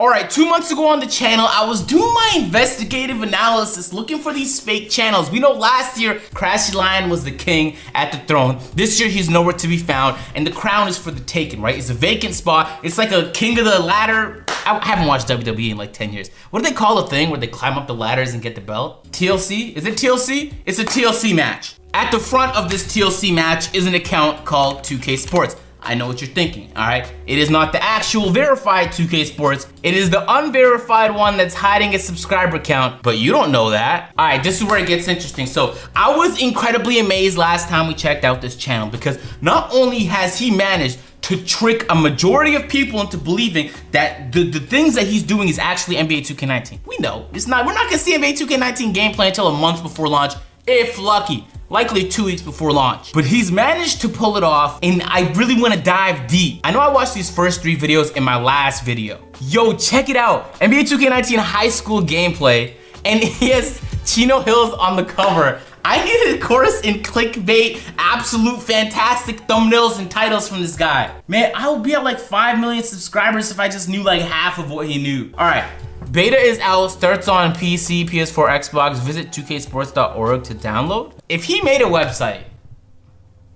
Alright, 2 months ago on the channel, I was doing my investigative analysis looking for these fake channels. We know last year, Crashy Lion was the king at the throne. This year, he's nowhere to be found, and the crown is for the taking, right? It's a vacant spot. It's like a king of the ladder. I haven't watched WWE in like 10 years. What do they call a thing where they climb up the ladders and get the belt? TLC? Is it TLC? It's a TLC match. At the front of this TLC match is an account called 2K Sports. I know what you're thinking, all right? It is not the actual verified 2K Sports. It is the unverified one that's hiding its subscriber count, but you don't know that. All right, this is where it gets interesting. So I was incredibly amazed last time we checked out this channel because not only has he managed to trick a majority of people into believing that the things that he's doing is actually NBA 2K19. We know, it's not, we're not gonna see NBA 2K19 gameplay until a month before launch, if lucky. Likely 2 weeks before launch. But he's managed to pull it off, and I really wanna dive deep. I know I watched these first 3 videos in my last video. Yo, check it out. NBA 2K19 high school gameplay, and he has Chino Hills on the cover. I needed chorus and clickbait, absolute fantastic thumbnails and titles from this guy. Man, I would be at like 5 million subscribers if I just knew like half of what he knew. All right. Beta is out, starts on PC, PS4, Xbox. Visit 2ksports.org to download. If he made a website,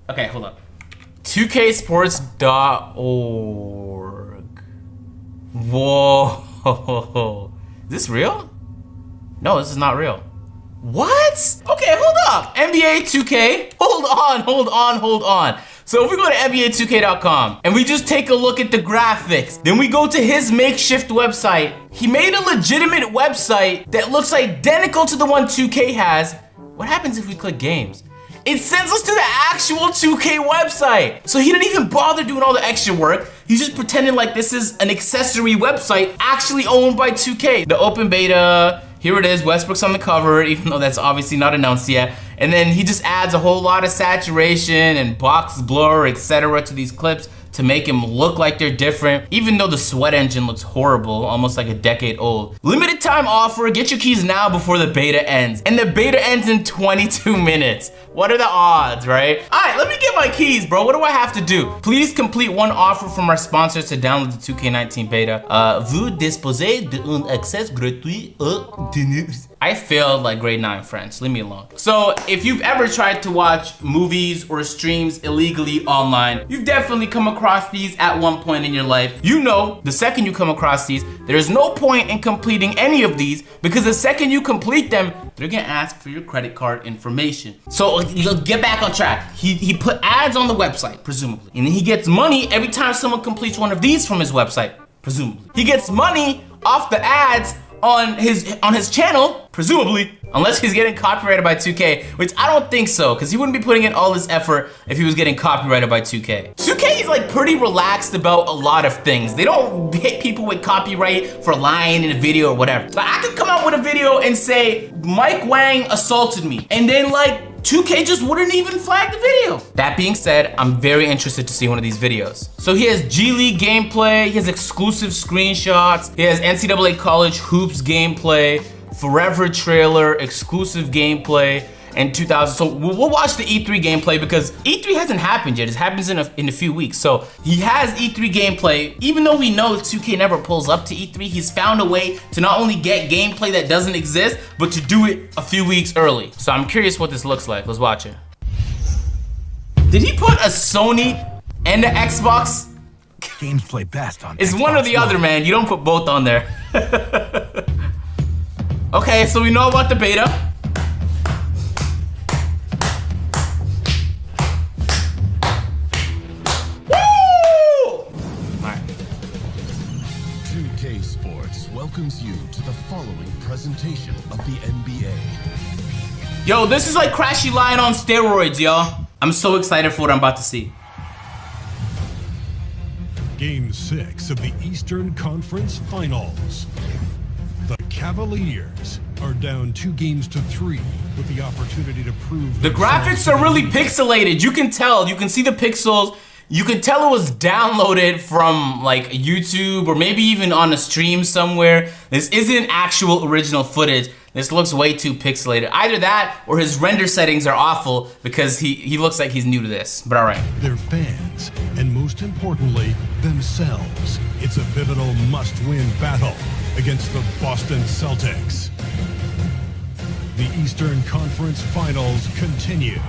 okay, hold up. 2ksports.org. Whoa, is this real? No, this is not real. What? Okay, hold up. NBA 2K, hold on. So if we go to NBA2K.com and we just take a look at the graphics, then we go to his makeshift website. He made a legitimate website that looks identical to the one 2K has. What happens if we click games? It sends us to the actual 2K website. So he didn't even bother doing all the extra work. He's just pretending like this is an accessory website actually owned by 2K. The open beta, here it is, Westbrook's on the cover, even though that's obviously not announced yet. And then he just adds a whole lot of saturation and box blur, etc. to these clips to make them look like they're different, even though the sweat engine looks horrible, almost like a decade old. Limited time offer, get your keys now before the beta ends. And the beta ends in 22 minutes. What are the odds, right? All right, let me get my keys, bro. What do I have to do? Please complete one offer from our sponsors to download the 2K19 beta. Vous disposez d'un accès gratuit au tennis. I failed like grade 9 French, leave me alone. So if you've ever tried to watch movies or streams illegally online, you've definitely come across these at one point in your life. You know, the second you come across these, there's no point in completing any of these because the second you complete them, they're gonna ask for your credit card information. So get back on track. He put ads on the website, presumably. And then he gets money every time someone completes one of these from his website, presumably. He gets money off the ads on his channel, presumably, unless he's getting copyrighted by 2K, which I don't think so, because he wouldn't be putting in all this effort if he was getting copyrighted by 2K. 2K is like pretty relaxed about a lot of things. They don't hit people with copyright for lying in a video or whatever. Like I could come out with a video and say, Mike Wang assaulted me, and then like 2K just wouldn't even flag the video. That being said, I'm very interested to see one of these videos. So he has G League gameplay, he has exclusive screenshots, he has NCAA College Hoops gameplay, Forever trailer, exclusive gameplay, and 2000. So we'll watch the E3 gameplay because E3 hasn't happened yet. It happens in a few weeks. So he has E3 gameplay. Even though we know 2K never pulls up to E3, he's found a way to not only get gameplay that doesn't exist, but to do it a few weeks early. So I'm curious what this looks like. Let's watch it. Did he put a Sony and an Xbox? Games play best on It's Xbox one or the other, man. You don't put both on there. Okay, so we know about the beta. Woo! Alright. 2K Sports welcomes you to the following presentation of the NBA. Yo, this is like Crashy Lion on steroids, y'all. I'm so excited for what I'm about to see. Game 6 of the Eastern Conference Finals. The Cavaliers are down 2-3 with the opportunity to prove The graphics are really pixelated. You can tell. You can see the pixels. You can tell it was downloaded from like YouTube or maybe even on a stream somewhere. This isn't actual original footage. This looks way too pixelated. Either that or his render settings are awful because he looks like he's new to this. But all right. Their fans fans, and most importantly, themselves. It's a pivotal must-win battle against the Boston Celtics. The Eastern Conference Finals continue.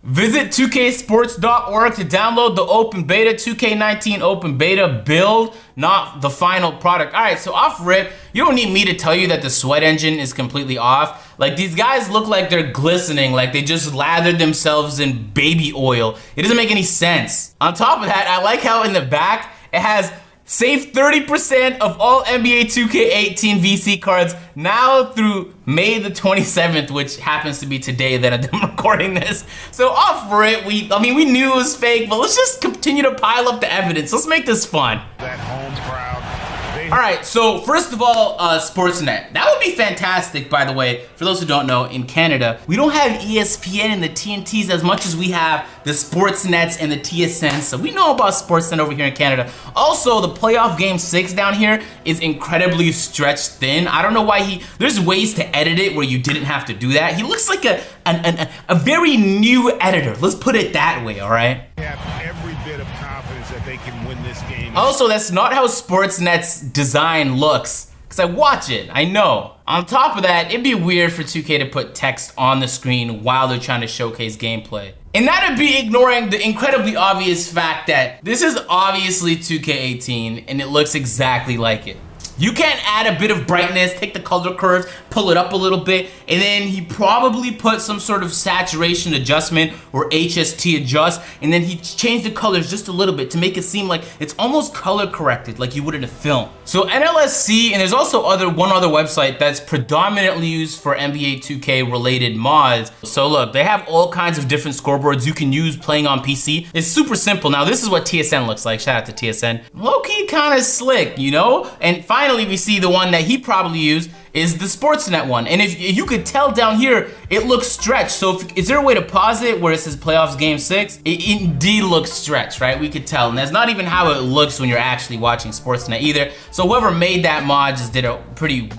Visit 2ksports.org to download the open beta, 2K19 open beta build, not the final product. All right, so off rip, you don't need me to tell you that the sweat engine is completely off. Like, these guys look like they're glistening, like they just lathered themselves in baby oil. It doesn't make any sense. On top of that, I like how in the back, it has save 30% of all NBA 2K18 VC cards now through May the 27th, which happens to be today that I'm recording this. So off for it, we knew it was fake, but let's just continue to pile up the evidence. Let's make this fun. That home crowd. All right, so first of all, Sportsnet. That would be fantastic, by the way. For those who don't know, in Canada, we don't have ESPN and the TNTs as much as we have the Sportsnets and the TSNs. So we know about Sportsnet over here in Canada. Also, the playoff game 6 down here is incredibly stretched thin. I don't know why there's ways to edit it where you didn't have to do that. He looks like a very new editor. Let's put it that way, all right? Have every bit of confidence that they can win this game. Also, that's not how Sportsnet's design looks, because I watch it, I know. On top of that, it'd be weird for 2K to put text on the screen while they're trying to showcase gameplay. And that'd be ignoring the incredibly obvious fact that this is obviously 2K18 and it looks exactly like it. You can't add a bit of brightness, take the color curves, pull it up a little bit, and then he probably put some sort of saturation adjustment or HST adjust, and then he changed the colors just a little bit to make it seem like it's almost color corrected like you would in a film. So NLSC, and there's also one other website that's predominantly used for NBA 2K related mods. So look, they have all kinds of different scoreboards you can use playing on PC. It's super simple. Now this is what TSN looks like. Shout out to TSN. Low-key kind of slick, you know? And finally, we see the one that he probably used is the Sportsnet one. And if you could tell down here, it looks stretched. So is there a way to pause it where it says playoffs game 6? It indeed looks stretched, right? We could tell. And that's not even how it looks when you're actually watching Sportsnet either. So whoever made that mod just did a pretty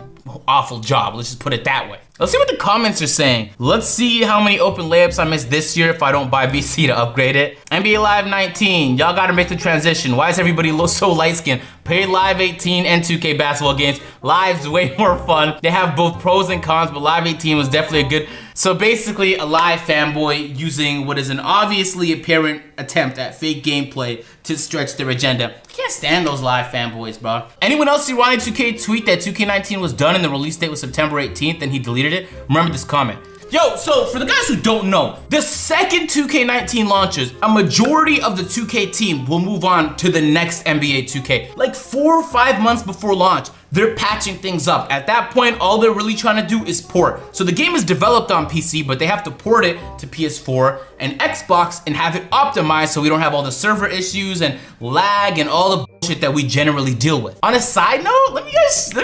awful job. Let's just put it that way. Let's see what the comments are saying. Let's see how many open layups I missed this year if I don't buy VC to upgrade it. NBA Live 19, y'all gotta make the transition. Why is everybody so light-skinned? Play Live 18 and 2K basketball games. Live's way more fun. They have both pros and cons, but Live 18 was definitely a good. So basically, a Live fanboy using what is an obviously apparent attempt at fake gameplay to stretch their agenda. I can't stand those Live fanboys, bro. Anyone else see Ronnie 2K tweet that 2K19 was done and the release date was September 18th and he deleted it? Remember this comment. Yo, so for the guys who don't know, the second 2K19 launches, a majority of the 2K team will move on to the next NBA 2K. Like 4 or 5 months before launch, they're patching things up. At that point, all they're really trying to do is port. So the game is developed on PC, but they have to port it to PS4 and Xbox and have it optimized so we don't have all the server issues and lag and all the bullshit that we generally deal with. On a side note, let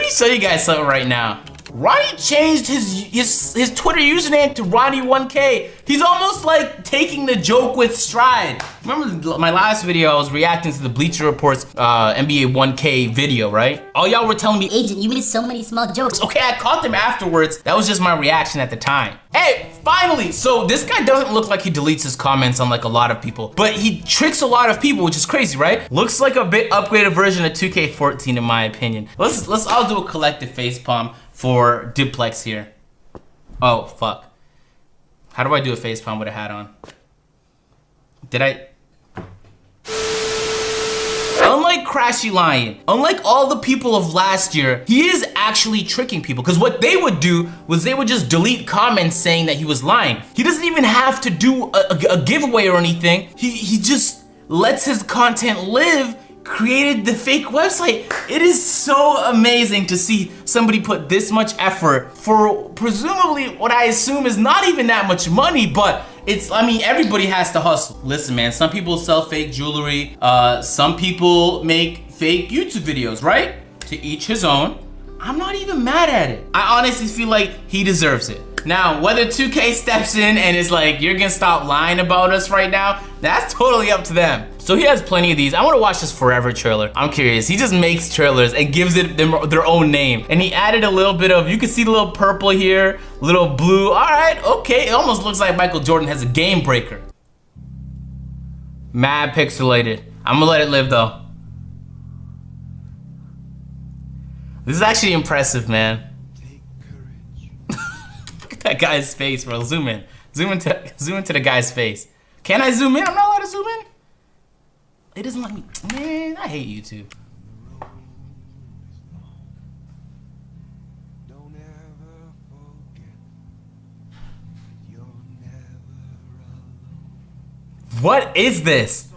me show you guys something right now. Ronnie changed his Twitter username to Ronnie1K. He's almost like taking the joke with stride. Remember my last video, I was reacting to the Bleacher Report's NBA 1K video, right? All y'all were telling me, Agent, you made so many small jokes. okay, I caught them afterwards. That was just my reaction at the time. Hey, finally! So this guy doesn't look like he deletes his comments on like a lot of people, but he tricks a lot of people, which is crazy, right? Looks like a bit upgraded version of 2K14 in my opinion. Let's all do a collective facepalm for Diplex here. Oh, fuck. How do I do a facepalm with a hat on? Did I? Unlike Crashy Lion, unlike all the people of last year, he is actually tricking people, because what they would do was they would just delete comments saying that he was lying. He doesn't even have to do a giveaway or anything. He just lets his content live, created the fake website. It is so amazing to see somebody put this much effort for presumably what I assume is not even that much money, but I mean, everybody has to hustle. Listen, man, some people sell fake jewelry. Some people make fake YouTube videos, right? To each his own. I'm not even mad at it. I honestly feel like he deserves it. Now, whether 2K steps in and is like, you're gonna stop lying about us right now, that's totally up to them. So he has plenty of these. I wanna watch this Forever trailer. I'm curious. He just makes trailers and gives it their own name. And he added a little bit of, you can see the little purple here, little blue. All right, okay. It almost looks like Michael Jordan has a game breaker. Mad pixelated. I'm gonna let it live though. This is actually impressive, man. Look at that guy's face, bro. Zoom in. Zoom into the guy's face. Can I zoom in? I'm not allowed to zoom in? It doesn't let me. Man, I hate YouTube. What is this?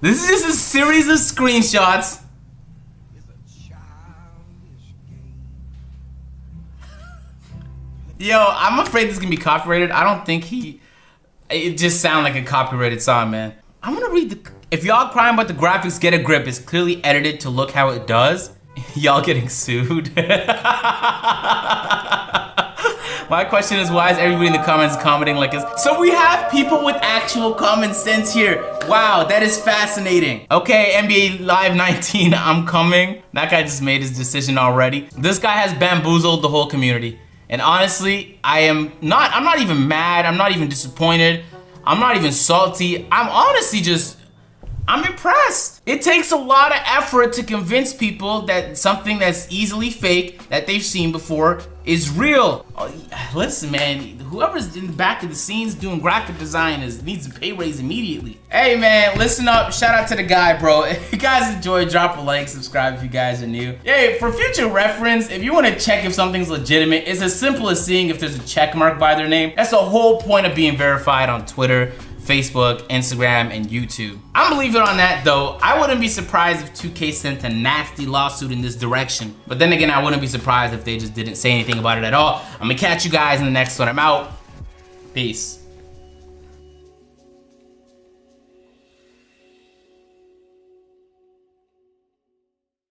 This is just a series of screenshots. Yo, I'm afraid this is gonna be copyrighted. I don't think it just sounds like a copyrighted song, man. I'm gonna read the, if y'all crying about the graphics, get a grip. It's clearly edited to look how it does. Y'all getting sued. My question is, why is everybody in the comments commenting like this? So we have people with actual common sense here. Wow, that is fascinating. Okay, NBA Live 19, I'm coming. That guy just made his decision already. This guy has bamboozled the whole community. And honestly, I'm not even mad. I'm not even disappointed. I'm not even salty. I'm honestly I'm impressed. It takes a lot of effort to convince people that something that's easily fake, that they've seen before, is real. Oh, listen, man, whoever's in the back of the scenes doing graphic design needs a pay raise immediately. Hey, man, listen up. Shout out to the guy, bro. If you guys enjoyed, drop a like, subscribe if you guys are new. Hey, for future reference, if you want to check if something's legitimate, it's as simple as seeing if there's a check mark by their name. That's the whole point of being verified on Twitter, Facebook, Instagram, and YouTube. I'm gonna leave it on that though. I wouldn't be surprised if 2K sent a nasty lawsuit in this direction. But then again, I wouldn't be surprised if they just didn't say anything about it at all. I'm gonna catch you guys in the next one. I'm out. Peace.